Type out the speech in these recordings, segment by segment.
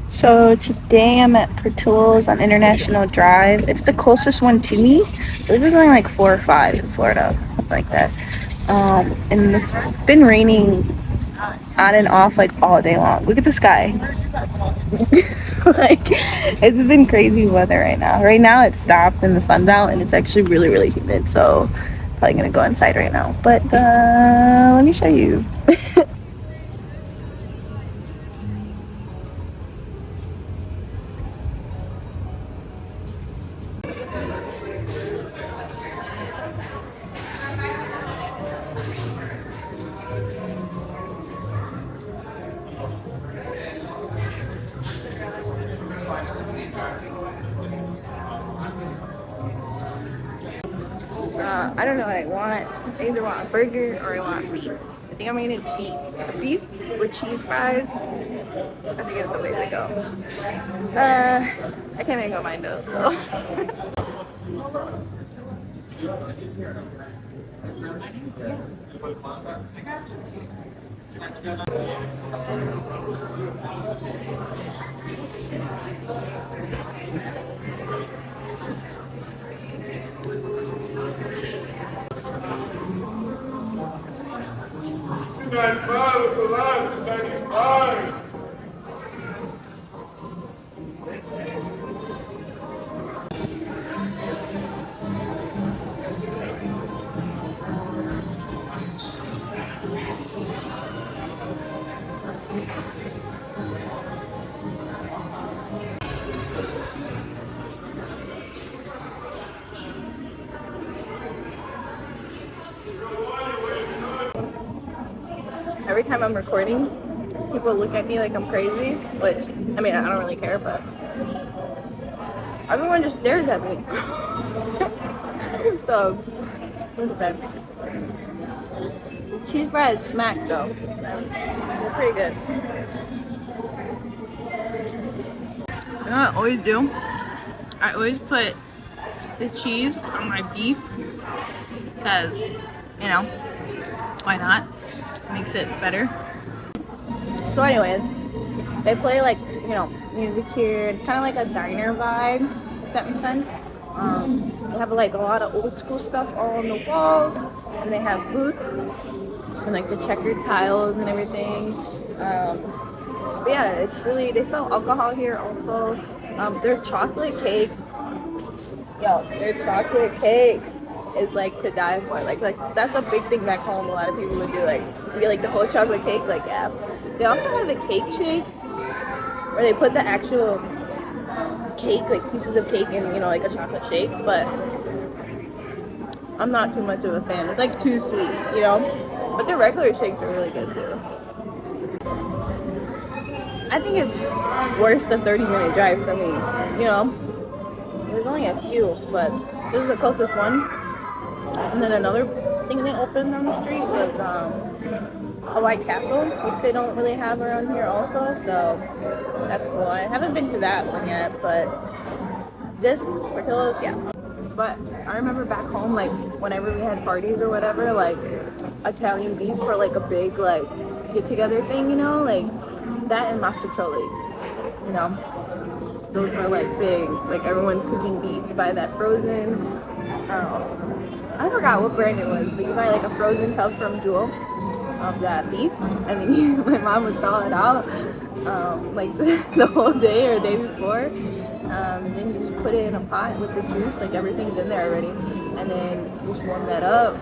So today I'm at Portillo'S on International Drive. It's the closest one to me. I believe it's only like 4 or 5 in Florida, something like that. And it's been raining on and off like all day long. Look at the sky. Like it's been crazy weather right now. Right now it stopped and the sun's out and it's actually really really humid. So probably gonna go inside right now. But let me show you. I don't know what I want. I either want a burger or I want beef. I think I'm gonna get beef. A beef with cheese fries. I think it's the way to go. I can't make my mind up. So. Every time I'm recording, people look at me like I'm crazy, which, I mean, I don't really care, but everyone just stares at me. So, look at that. Cheese fries smack though. They're pretty good. You know what I always do? I always put the cheese on my beef because, you know, why not? Makes it better. So anyways, they play like, you know, music here. It's kind of like a diner vibe, if that makes sense. They have like a lot of old school stuff all on the walls, and they have booths and like the checkered tiles and everything. But yeah, it's really, they sell alcohol here also. Their chocolate cake, their chocolate cake is like to die for. Like that's a big thing back home. A lot of people would do like get like the whole chocolate cake. Like yeah, they also have a cake shake where they put the actual cake, like pieces of cake in, you know, like a chocolate shake. But I'm not too much of a fan. It's like too sweet, you know. But their regular shakes are really good too. I think it's worth the 30-minute drive for me. You know, there's only a few, but this is the closest one. And then another thing they opened on the street was a White Castle, which they don't really have around here also. So that's cool. I haven't been to that one yet, but this Portillo's, yeah. But I remember back home, like whenever we had parties or whatever, like Italian beefs for like a big like get together thing, you know, like that and mastrocoli, you know, those are like big, like everyone's cooking beef. You buy that frozen, I forgot what brand it was, but you buy like a frozen tub from Jewel of that beef, and then my mom would thaw it out like the whole day or the day before, and then you just put it in a pot with the juice, like everything's in there already, and then you just warm that up.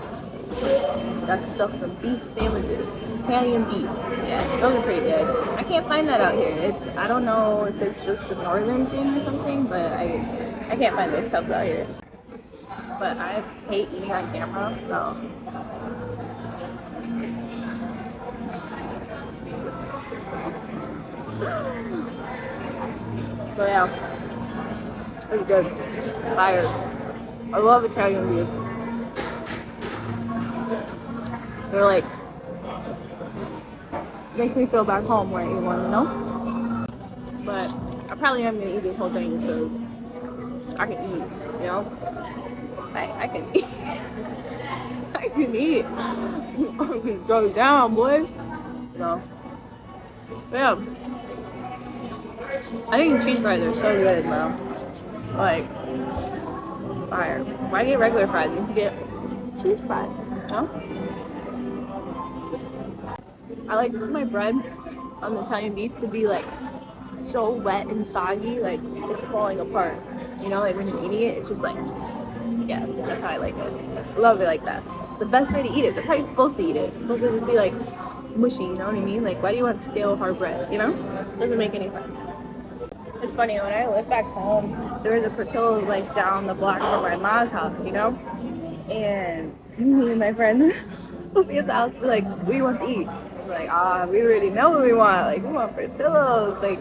Got yourself some beef sandwiches, Italian beef. Yeah, those are pretty good. I can't find that out here. I don't know if it's just a northern thing or something, but I can't find those tubs out here. But I hate eating on camera, so. So yeah, pretty good. Fire. I love Italian beef. They're like, makes me feel back home where I eat one, you know? But I probably am gonna eat this whole thing because I can eat, you know? I can eat. I can eat. I can go down, boy. So, yeah. I think cheese fries are so good, bro. Like, fire. Why get regular fries? You can get cheese fries. No? I like my bread on the Italian beef to be like so wet and soggy, like it's falling apart. You know, like when you're eating it, it's just like, yeah, that's how I like it. Love it like that. The best way to eat it. That's how you're supposed to eat it. It's supposed to just be like mushy, you know what I mean? Like, why do you want stale hard bread, you know? Doesn't make any sense. It's funny, when I lived back home, there was a Portillo's like down the block from my mom's house, you know? And me and my friend would be at the house, be like, what do you want to eat? We're like, we already know what we want. Like, we want Portillo's. Like,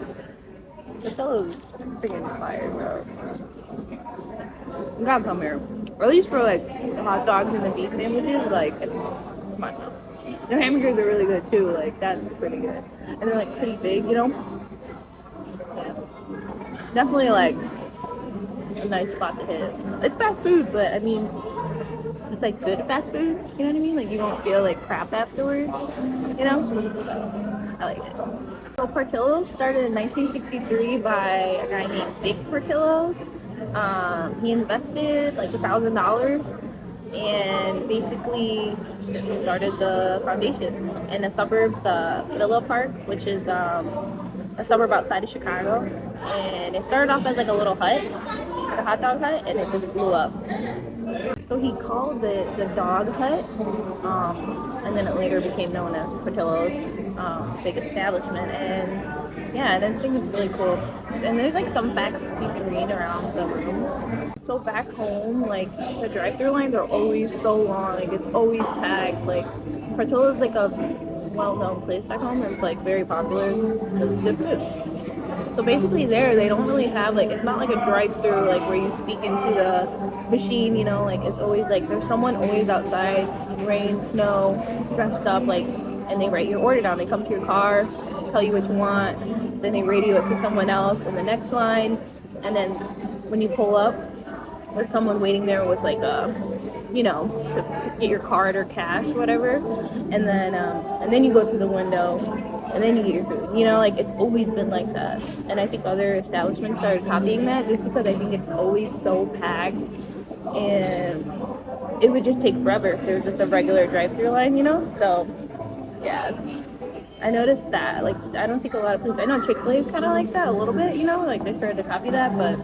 Portillo's freaking fire, bro. You gotta come here. Or at least for like the hot dogs and the beef sandwiches, like, come on. The hamburgers are really good too, like, that's pretty good. And they're like pretty big, you know? Yeah. Definitely like a nice spot to hit. It's fast food, but I mean, it's like good fast food, you know what I mean? Like, you don't feel like crap afterwards, you know? I like it. So Portillo's started in 1963 by a guy named Vic Portillo. He invested like $1,000 and basically started the foundation in the suburbs, Villa Park, which is a suburb outside of Chicago. And it started off as like a little hut, like a hot dog hut, and it just blew up. So he called it the Dog Hut, and then it later became known as Portillo's big establishment. And yeah, that thing is really cool. And there's like some facts you can read around the room. So back home, like the drive-through lines are always so long. Like it's always packed. Like Portillo's like a well-known place back home, and it's like very popular because it's good food. So basically there, they don't really have, like, it's not like a drive-through, like, where you speak into the machine, you know, like, it's always, like, there's someone always outside, rain, snow, dressed up, like, and they write your order down. They come to your car, tell you what you want, then they radio it to someone else in the next line, and then when you pull up, there's someone waiting there with, like, you know, to get your card or cash, whatever, and then you go to the window, and then you get your food. You know, like, it's always been like that. And I think other establishments started copying that just because I think it's always so packed, and it would just take forever if there was just a regular drive-through line, you know? So, yeah. I noticed that. Like, I don't think a lot of places, I know Chick-fil-A is kind of like that a little bit, you know? Like, they started to copy that, but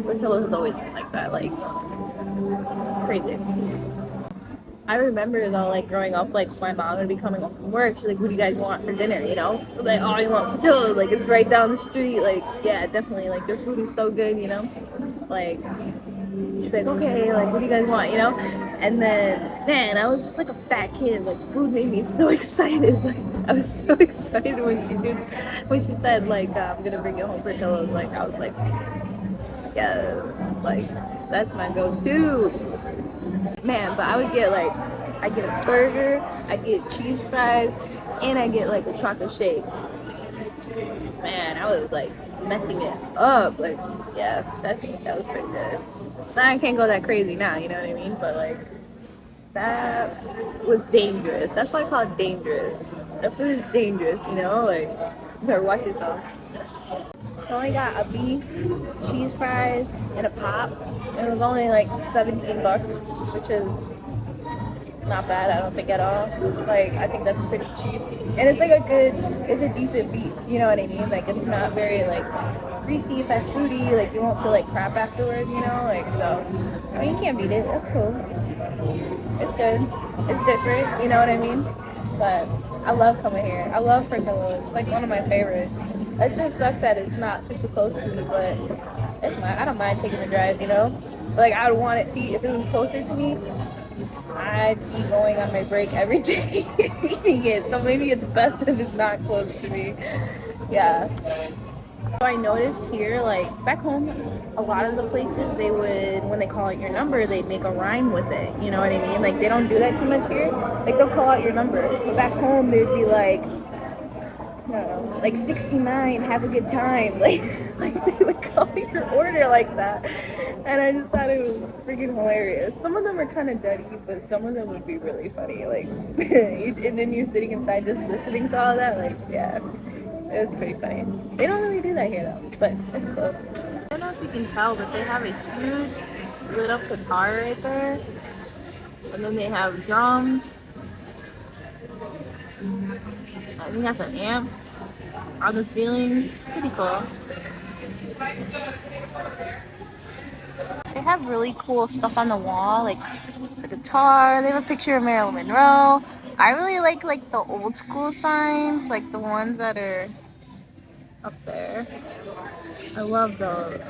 Portillo's has always been like that. Like, crazy. I remember though, like growing up, like my mom would be coming home from work. She's like, "What do you guys want for dinner?" You know, like, "Oh, you want Portillo's? Like it's right down the street." Like, yeah, definitely. Like their food is so good, you know. Like she'd be like, "Okay, like what do you guys want?" You know. And then, man, I was just like a fat kid. Like food made me so excited. Like I was so excited when she said like, "I'm gonna bring you home Portillo's." Like I was like, "Yeah, like that's my go-to." Man, but I would get like, I get a burger, I get cheese fries, and I get like a chocolate shake. Man, I was like messing it up. Like, yeah, that was pretty good. Now I can't go that crazy now, you know what I mean? But like, that was dangerous. That's why I call it dangerous. That food is dangerous, you know? Like, you better watch yourself. I only got a beef, cheese fries, and a pop. And it was only like $17, which is not bad, I don't think at all. Like, I think that's pretty cheap. And it's like it's a decent beef, you know what I mean? Like, it's not very like greasy, fast foody, like you won't feel like crap afterwards, you know? Like, so, I mean, you can't beat it, that's cool. It's good, it's different, you know what I mean? But I love coming here. I love Portillo's. It's like one of my favorites. It just sucks that it's not super close to me, but I don't mind taking the drive, you know? Like, I would want it, see, if it was closer to me, I'd be going on my break every day eating it. So maybe it's best if it's not close to me. Yeah. So I noticed here, like, back home, a lot of the places, they would, when they call out your number, they'd make a rhyme with it. You know what I mean? Like, they don't do that too much here. Like, they'll call out your number. But back home, they'd be like, I don't know, like 69, have a good time. Like they would call your order like that. And I just thought it was freaking hilarious. Some of them are kind of duddy, but some of them would be really funny. Like, and then you're sitting inside just listening to all that. Like, yeah, It was pretty funny. They don't really do that here though, but it's cool. I don't know if you can tell, but they have a huge lit up guitar right there. And then they have drums. I think that's an amp on the ceiling. Pretty cool. They have really cool stuff on the wall, like the guitar. They have a picture of Marilyn Monroe. I really like the old school signs, like the ones that are up there. I love those.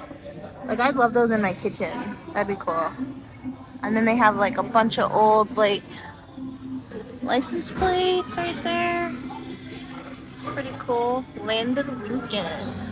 Like I'd love those in my kitchen. That'd be cool. And then they have like a bunch of old like license plates right there. Pretty cool. Landon Lincoln.